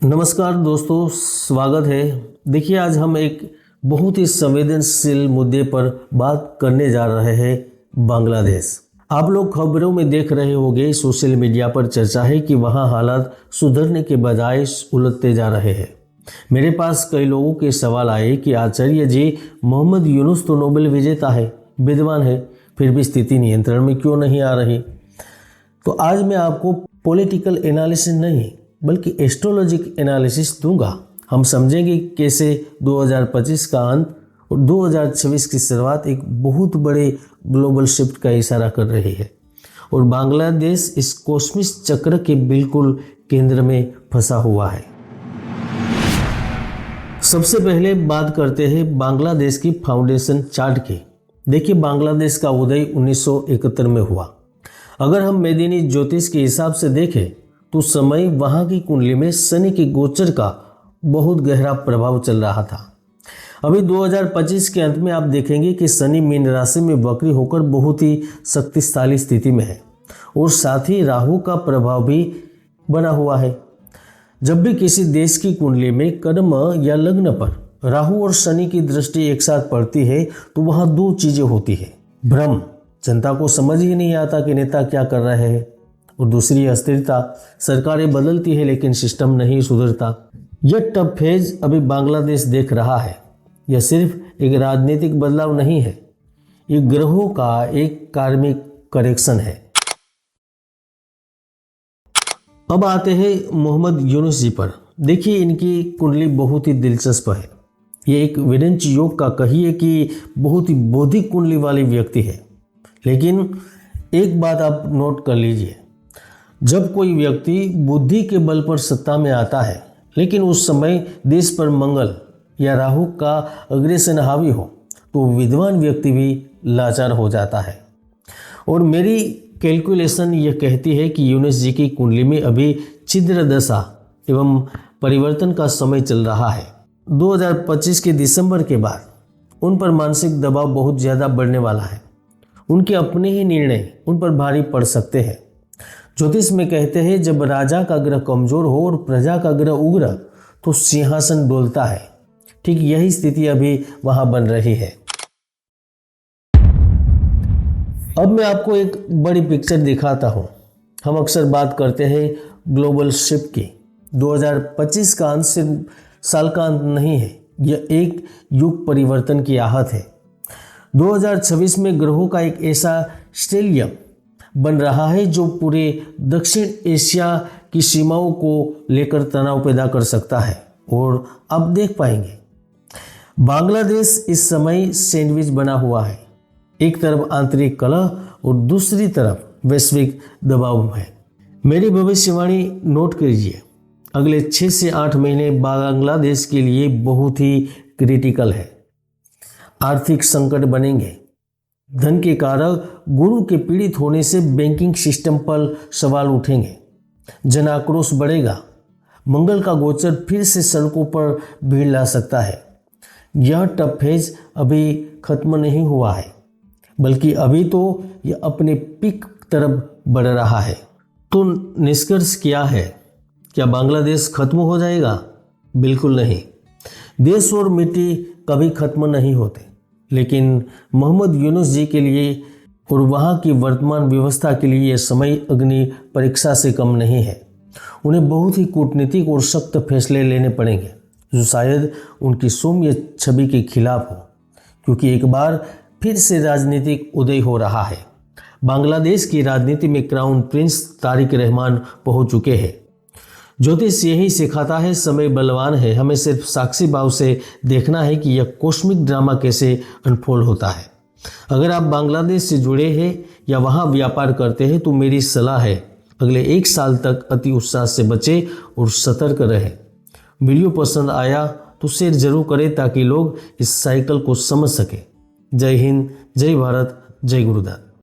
नमस्कार दोस्तों, स्वागत है। देखिए, आज हम एक बहुत ही संवेदनशील मुद्दे पर बात करने जा रहे हैं। बांग्लादेश। आप लोग खबरों में देख रहे होंगे, सोशल मीडिया पर चर्चा है कि वहां हालात सुधरने के बजाय उलटते जा रहे हैं। मेरे पास कई लोगों के सवाल आए कि आचार्य जी, मोहम्मद यूनुस तो नोबेल विजेता है, विद्वान है, फिर भी स्थिति नियंत्रण में क्यों नहीं आ रही। तो आज मैं आपको पॉलिटिकल एनालिसिस नहीं बल्कि एस्ट्रोलॉजिक एनालिसिस दूंगा। हम समझेंगे कैसे 2025 का अंत और 2026 की शुरुआत एक बहुत बड़े ग्लोबल शिफ्ट का इशारा कर रही है और बांग्लादेश इस कॉस्मिक चक्र के बिल्कुल केंद्र में फंसा हुआ है। सबसे पहले बात करते हैं बांग्लादेश की फाउंडेशन चार्ट की। देखिए, बांग्लादेश का उदय 1971 में हुआ। अगर हम मेदिनी ज्योतिष के हिसाब से देखें तो समय वहां की कुंडली में शनि के गोचर का बहुत गहरा प्रभाव चल रहा था। अभी 2025 के अंत में आप देखेंगे कि शनि मीन राशि में वक्री होकर बहुत ही शक्तिशाली स्थिति में है और साथ ही राहु का प्रभाव भी बना हुआ है। जब भी किसी देश की कुंडली में कर्म या लग्न पर राहु और शनि की दृष्टि एक साथ पड़ती है तो वहां दो चीजें होती है। भ्रम, जनता को समझ ही नहीं आता कि नेता क्या कर रहे हैं, और दूसरी अस्थिरता, सरकारें बदलती है लेकिन सिस्टम नहीं सुधरता। यह टफ फेज अभी बांग्लादेश देख रहा है। यह सिर्फ एक राजनीतिक बदलाव नहीं है, ये ग्रहों का एक कार्मिक करेक्शन है। अब आते हैं मोहम्मद यूनुस जी पर। देखिए, इनकी कुंडली बहुत ही दिलचस्प है। ये एक विरंच योग का कहिए कि बहुत ही बौद्धिक कुंडली वाली व्यक्ति है। लेकिन एक बात आप नोट कर लीजिए, जब कोई व्यक्ति बुद्धि के बल पर सत्ता में आता है लेकिन उस समय देश पर मंगल या राहु का अग्रेसन हावी हो तो विद्वान व्यक्ति भी लाचार हो जाता है। और मेरी कैलकुलेशन यह कहती है कि यूनुस जी की कुंडली में अभी छिद्र दशा एवं परिवर्तन का समय चल रहा है। 2025 के दिसंबर के बाद उन पर मानसिक दबाव बहुत ज़्यादा बढ़ने वाला है। उनके अपने ही निर्णय उन पर भारी पड़ सकते हैं। ज्योतिष में कहते हैं, जब राजा का ग्रह कमजोर हो और प्रजा का ग्रह उग्र तो सिंहासन डोलता है। ठीक यही स्थिति अभी वहां बन रही है। अब मैं आपको एक बड़ी पिक्चर दिखाता हूं। हम अक्सर बात करते हैं ग्लोबल शिफ्ट की। 2025 का अंत सिर्फ साल का अंत नहीं है, यह एक युग परिवर्तन की आहट है। 2026 में ग्रहों का एक ऐसा स्टेलियम बन रहा है जो पूरे दक्षिण एशिया की सीमाओं को लेकर तनाव पैदा कर सकता है। और अब देख पाएंगे, बांग्लादेश इस समय सैंडविच बना हुआ है। एक तरफ आंतरिक कलह और दूसरी तरफ वैश्विक दबाव है। मेरी भविष्यवाणी नोट कीजिए, अगले 6 से 8 महीने बांग्लादेश के लिए बहुत ही क्रिटिकल है। आर्थिक संकट बनेंगे, धन के कारक गुरु के पीड़ित होने से बैंकिंग सिस्टम पर सवाल उठेंगे, जन आक्रोश बढ़ेगा, मंगल का गोचर फिर से सड़कों पर भीड़ ला सकता है। यह टफ फेज अभी खत्म नहीं हुआ है, बल्कि अभी तो यह अपने पीक तरफ बढ़ रहा है। तो निष्कर्ष क्या है? क्या बांग्लादेश खत्म हो जाएगा? बिल्कुल नहीं। देश और मिट्टी कभी खत्म नहीं होते, लेकिन मोहम्मद यूनुस जी के लिए और वहाँ की वर्तमान व्यवस्था के लिए यह समय अग्नि परीक्षा से कम नहीं है। उन्हें बहुत ही कूटनीतिक और सख्त फैसले लेने पड़ेंगे जो शायद उनकी सौम्य छवि के खिलाफ हो, क्योंकि एक बार फिर से राजनीतिक उदय हो रहा है। बांग्लादेश की राजनीति में क्राउन प्रिंस तारिक रहमान पहुंच चुके हैं। ज्योतिष यही सिखाता है, समय बलवान है। हमें सिर्फ साक्षी भाव से देखना है कि यह कॉस्मिक ड्रामा कैसे अनफोल्ड होता है। अगर आप बांग्लादेश से जुड़े हैं या वहां व्यापार करते हैं तो मेरी सलाह है, अगले 1 साल तक अति उत्साह से बचें और सतर्क रहें। वीडियो पसंद आया तो शेयर जरूर करें ताकि लोग इस साइकिल को समझ सकें। जय हिंद, जय भारत, जय गुरुदेव।